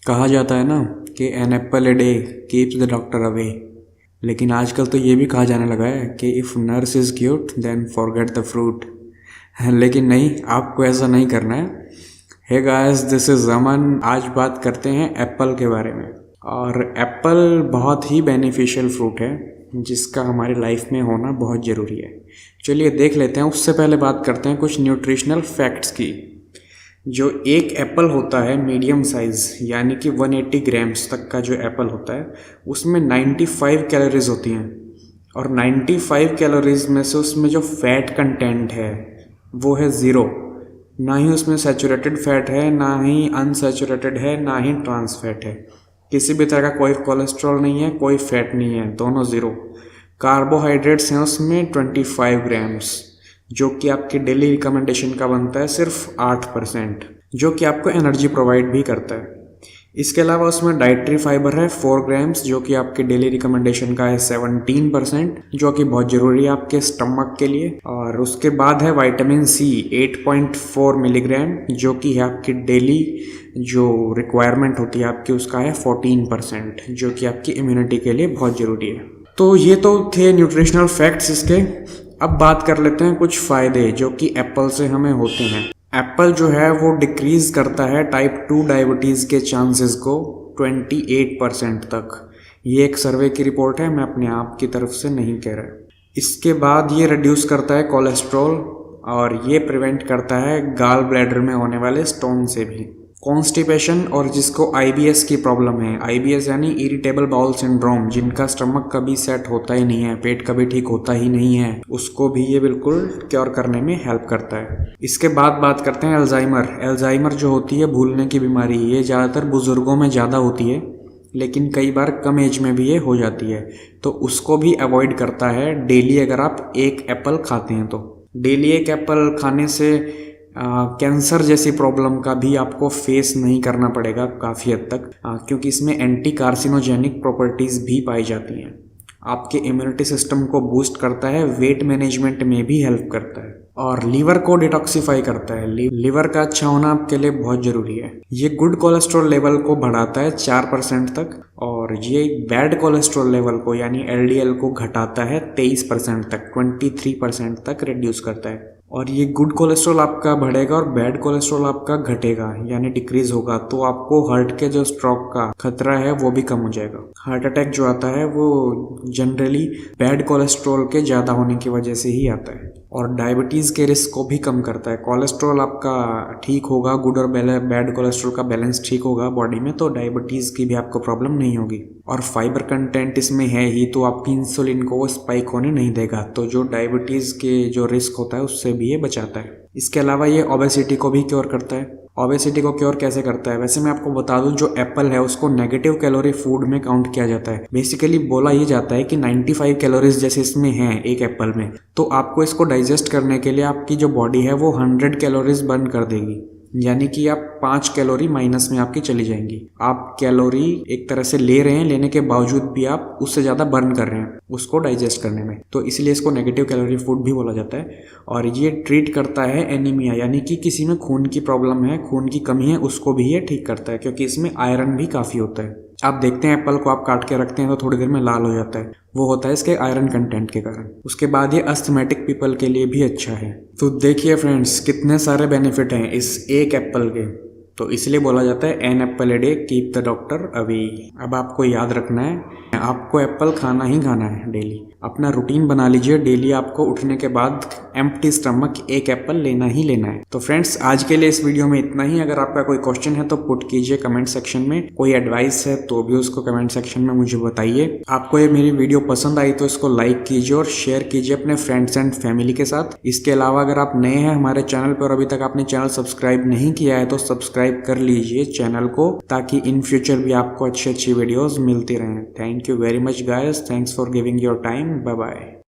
कहा जाता है ना कि an apple a day keeps the doctor away. लेकिन आजकल तो ये भी कहा जाने लगा है कि if nurse is cute then forget the fruit. लेकिन नहीं, आपको ऐसा नहीं करना है। Hey guys, this is Aman. आज बात करते हैं एप्पल के बारे में। और एप्पल बहुत ही बेनिफिशियल फ्रूट है जिसका हमारी लाइफ में होना बहुत ज़रूरी है। चलिए देख लेते हैं। उससे पहले बात करते हैं कुछ न्यूट्रिशनल फैक्ट्स की। जो एक एप्पल होता है मीडियम साइज़ यानी कि 180 ग्राम्स तक का जो एप्पल होता है उसमें 95 कैलोरीज होती हैं। और 95 कैलोरीज में से उसमें जो फैट कंटेंट है वो है ज़ीरो। ना ही उसमें सैचुरेटेड फैट है, ना ही अनसैचुरेटेड है, ना ही ट्रांस फैट है। किसी भी तरह का कोई कोलेस्ट्रॉल नहीं है, कोई फैट नहीं है, दोनों ज़ीरो। कार्बोहाइड्रेट्स हैं उसमें 25 ग्राम्स, जो कि आपकी डेली रिकमेंडेशन का बनता है सिर्फ 8%, जो कि आपको एनर्जी प्रोवाइड भी करता है। इसके अलावा उसमें डाइटरी फाइबर है 4 ग्राम्स, जो कि आपके डेली रिकमेंडेशन का है 17%, जो कि बहुत ज़रूरी है आपके स्टमक के लिए। और उसके बाद है विटामिन सी 8.4 मिलीग्राम, जो कि है आपकी डेली जो रिक्वायरमेंट होती है आपकी उसका है 14%, जो कि आपकी इम्यूनिटी के लिए बहुत ज़रूरी है। तो ये तो थे न्यूट्रिशनल फैक्ट्स इसके। अब बात कर लेते हैं कुछ फ़ायदे जो कि एप्पल से हमें होते हैं। एप्पल जो है वो डिक्रीज़ करता है टाइप 2 डायबिटीज़ के चांसेस को 28% तक। ये एक सर्वे की रिपोर्ट है, मैं अपने आप की तरफ से नहीं कह रहा। इसके बाद ये रिड्यूस करता है कोलेस्ट्रॉल और ये प्रिवेंट करता है गाल ब्लैडर में होने वाले स्टोन से भी। कॉन्स्टिपेशन और जिसको आईबीएस की प्रॉब्लम है, आईबीएस यानी इरिटेबल बाउल सिंड्रोम, जिनका स्टमक कभी सेट होता ही नहीं है, पेट कभी ठीक होता ही नहीं है, उसको भी ये बिल्कुल क्योर करने में हेल्प करता है। इसके बाद बात करते हैं अल्जाइमर। अल्जाइमर जो होती है भूलने की बीमारी, ये ज़्यादातर बुजुर्गों में ज़्यादा होती है, लेकिन कई बार कम एज में भी ये हो जाती है, तो उसको भी अवॉइड करता है डेली अगर आप एक एप्पल खाते हैं तो। डेली एक एप्पल खाने से कैंसर जैसी प्रॉब्लम का भी आपको फेस नहीं करना पड़ेगा काफ़ी हद तक, क्योंकि इसमें एंटी कार्सिनोजेनिक प्रॉपर्टीज़ भी पाई जाती हैं। आपके इम्यूनिटी सिस्टम को बूस्ट करता है, वेट मैनेजमेंट में भी हेल्प करता है और लीवर को डिटॉक्सिफाई करता है। लीवर का अच्छा होना आपके लिए बहुत ज़रूरी है। ये गुड कोलेस्ट्रॉल लेवल को बढ़ाता है 4% तक, और ये बैड कोलेस्ट्रॉल लेवल को यानी एलडीएल को घटाता है 23% तक, 23% तक रिड्यूस करता है। और ये गुड कोलेस्ट्रॉल आपका बढ़ेगा और बैड कोलेस्ट्रॉल आपका घटेगा यानी डिक्रीज होगा, तो आपको हार्ट के जो स्ट्रोक का खतरा है वो भी कम हो जाएगा। हार्ट अटैक जो आता है वो जनरली बैड कोलेस्ट्रॉल के ज़्यादा होने की वजह से ही आता है। और डायबिटीज़ के रिस्क को भी कम करता है। कोलेस्ट्रॉल आपका ठीक होगा, गुड और बैड कोलेस्ट्रॉल का बैलेंस ठीक होगा बॉडी में, तो डायबिटीज़ की भी आपको प्रॉब्लम नहीं होगी। और फाइबर कंटेंट इसमें है ही, तो आपकी इंसुलिन को वो स्पाइक होने नहीं देगा, तो जो डायबिटीज़ के जो रिस्क होता है उससे भी ये बचाता है। इसके अलावा ये ओबेसिटी को भी क्योर करता है। ओबेसिटी को क्योर कैसे करता है? वैसे मैं आपको बता दूं, जो एप्पल है उसको नेगेटिव कैलोरी फूड में काउंट किया जाता है। बेसिकली बोला ये जाता है कि 95 कैलोरीज जैसे इसमें हैं एक एप्पल में, तो आपको इसको डाइजेस्ट करने के लिए आपकी जो बॉडी है वो 100 कैलोरीज बर्न कर देगी, यानी कि आप 5 कैलोरी माइनस में आपकी चली जाएंगी। आप कैलोरी एक तरह से ले रहे हैं, लेने के बावजूद भी आप उससे ज़्यादा बर्न कर रहे हैं उसको डाइजेस्ट करने में, तो इसलिए इसको नेगेटिव कैलोरी फूड भी बोला जाता है। और ये ट्रीट करता है एनीमिया, यानी कि किसी में खून की प्रॉब्लम है, खून की कमी है, उसको भी ये ठीक करता है, क्योंकि इसमें आयरन भी काफ़ी होता है। आप देखते हैं एप्पल को आप काट के रखते हैं तो थोड़ी देर में लाल हो जाता है, वो होता है इसके आयरन कंटेंट के कारण। उसके बाद ये अस्थमेटिक पीपल के लिए भी अच्छा है। तो देखिए फ्रेंड्स, कितने सारे बेनिफिट हैं इस एक एप्पल के, तो इसलिए बोला जाता है an apple a day keep the doctor away. अब आपको याद रखना है, आपको एप्पल खाना ही खाना है डेली। अपना रूटीन बना लीजिए, डेली आपको उठने के बाद एम्प्टी स्टमक एक एप्पल लेना ही लेना है। तो फ्रेंड्स, आज के लिए इस वीडियो में इतना ही। अगर आपका कोई क्वेश्चन है तो पुट कीजिए कमेंट सेक्शन में, कोई एडवाइस है तो भी उसको कमेंट सेक्शन में मुझे बताइए। आपको ये मेरी वीडियो पसंद आई तो इसको लाइक कीजिए और शेयर कीजिए अपने फ्रेंड्स एंड फैमिली के साथ। इसके अलावा अगर आप नए हैं हमारे चैनल पर और अभी तक आपने चैनल सब्सक्राइब नहीं किया है तो सब्सक्राइब कर लीजिए चैनल को, ताकि इन फ्यूचर भी आपको अच्छी अच्छी वीडियोस मिलती रहें। Thank you very much guys, thanks for giving your time, bye bye.